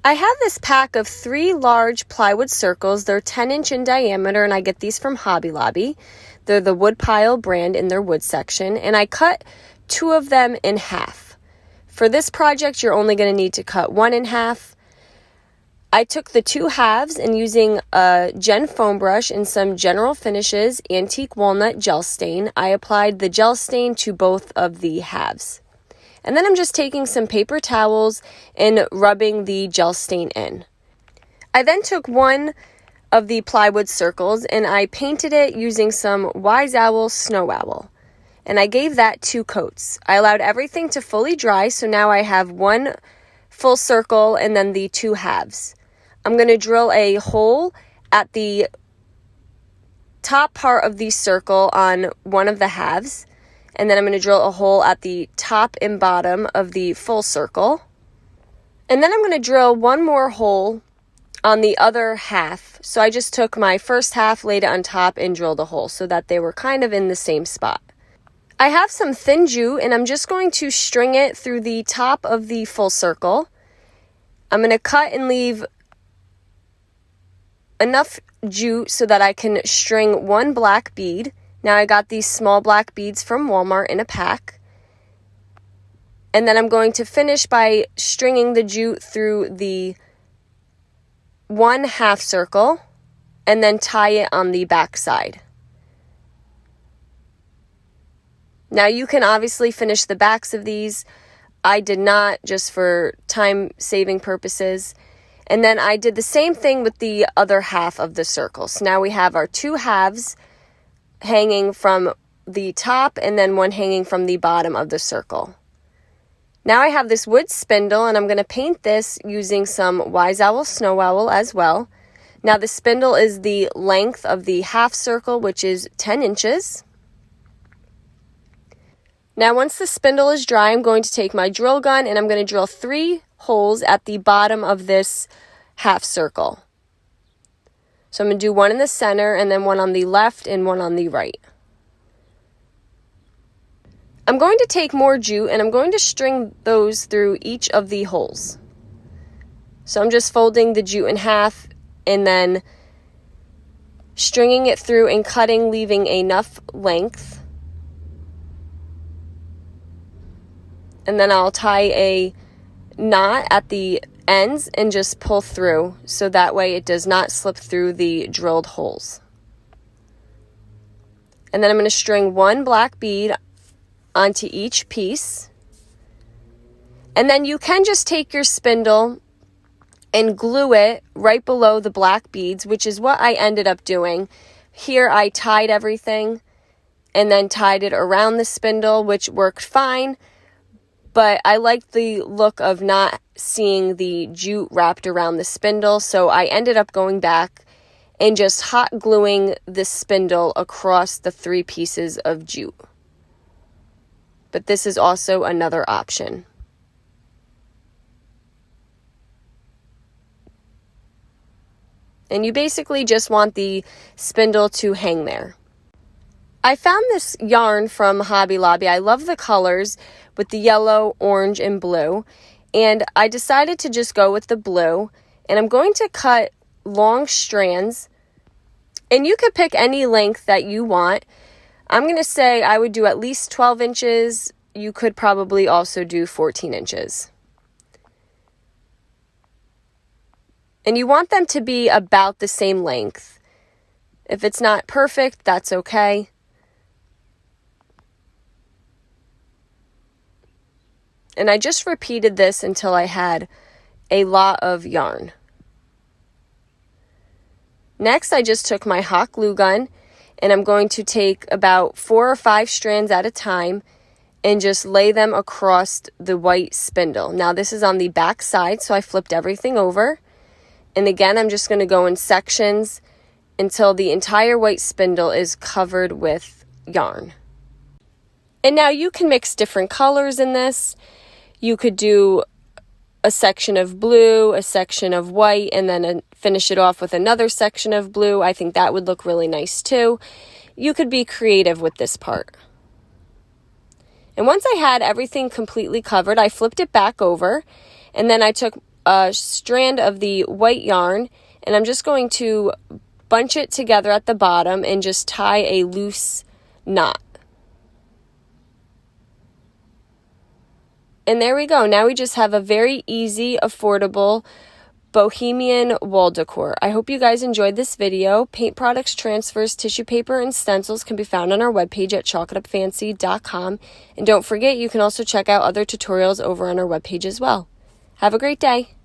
I have this pack of 3 large plywood circles. They're 10-inch in diameter, and I get these from Hobby Lobby. They're the Woodpile brand in their wood section, and I cut 2 of them in half. For this project, you're only going to need to cut 1 in half. I took the 2 halves and using a Gen foam brush and some General Finishes Antique Walnut Gel Stain, I applied the gel stain to both of the halves. And then I'm just taking some paper towels and rubbing the gel stain in. I then took 1 of the plywood circles and I painted it using some Wise Owl Snow Owl. And I gave that 2 coats. I allowed everything to fully dry, so now I have 1 full circle and then the 2 halves. I'm going to drill a hole at the top part of the circle on one of the halves. And then I'm going to drill a hole at the top and bottom of the full circle. And then I'm going to drill 1 more hole on the other half. So I just took my first half, laid it on top, and drilled a hole so that they were kind of in the same spot. I have some thin jute, and I'm just going to string it through the top of the full circle. I'm going to cut and leave enough jute so that I can string 1 black bead. Now I got these small black beads from Walmart in a pack. And then I'm going to finish by stringing the jute through the 1 half circle and then tie it on the back side. Now you can obviously finish the backs of these. I did not, just for time saving purposes. And then I did the same thing with the other half of the circle. So now we have our 2 halves hanging from the top and then 1 hanging from the bottom of the circle. Now I have this wood spindle and I'm going to paint this using some Wise Owl Snow Owl as well. Now the spindle is the length of the half circle, which is 10 inches. Now once the spindle is dry, I'm going to take my drill gun and I'm going to drill 3 holes at the bottom of this half circle. So I'm going to do 1 in the center and then 1 on the left and 1 on the right. I'm going to take more jute and I'm going to string those through each of the holes. So I'm just folding the jute in half and then stringing it through and cutting, leaving enough length. And then I'll tie a knot at the ends and just pull through so that way it does not slip through the drilled holes. And then I'm going to string 1 black bead onto each piece. And then you can just take your spindle and glue it right below the black beads, which is what I ended up doing. Here I tied everything and then tied it around the spindle, which worked fine. But I liked the look of not seeing the jute wrapped around the spindle, so I ended up going back and just hot gluing the spindle across the 3 pieces of jute. But this is also another option. And you basically just want the spindle to hang there. I found this yarn from Hobby Lobby. I love the colors with the yellow, orange, and blue. And I decided to just go with the blue. And I'm going to cut long strands. And you could pick any length that you want. I'm going to say I would do at least 12 inches. You could probably also do 14 inches. And you want them to be about the same length. If it's not perfect, that's okay. And I just repeated this until I had a lot of yarn. Next, I just took my hot glue gun and I'm going to take about 4 or 5 strands at a time and just lay them across the white spindle. Now this is on the back side, so I flipped everything over. And again, I'm just going to go in sections until the entire white spindle is covered with yarn. And now you can mix different colors in this. You could do a section of blue, a section of white, and then finish it off with another section of blue. I think that would look really nice too. You could be creative with this part. And once I had everything completely covered, I flipped it back over, and then I took a strand of the white yarn, and I'm just going to bunch it together at the bottom and just tie a loose knot. And there we go. Now we just have a very easy, affordable Bohemian wall decor. I hope you guys enjoyed this video. Paint products, transfers, tissue paper, and stencils can be found on our webpage at chalkitupfancy.com. And don't forget, you can also check out other tutorials over on our webpage as well. Have a great day.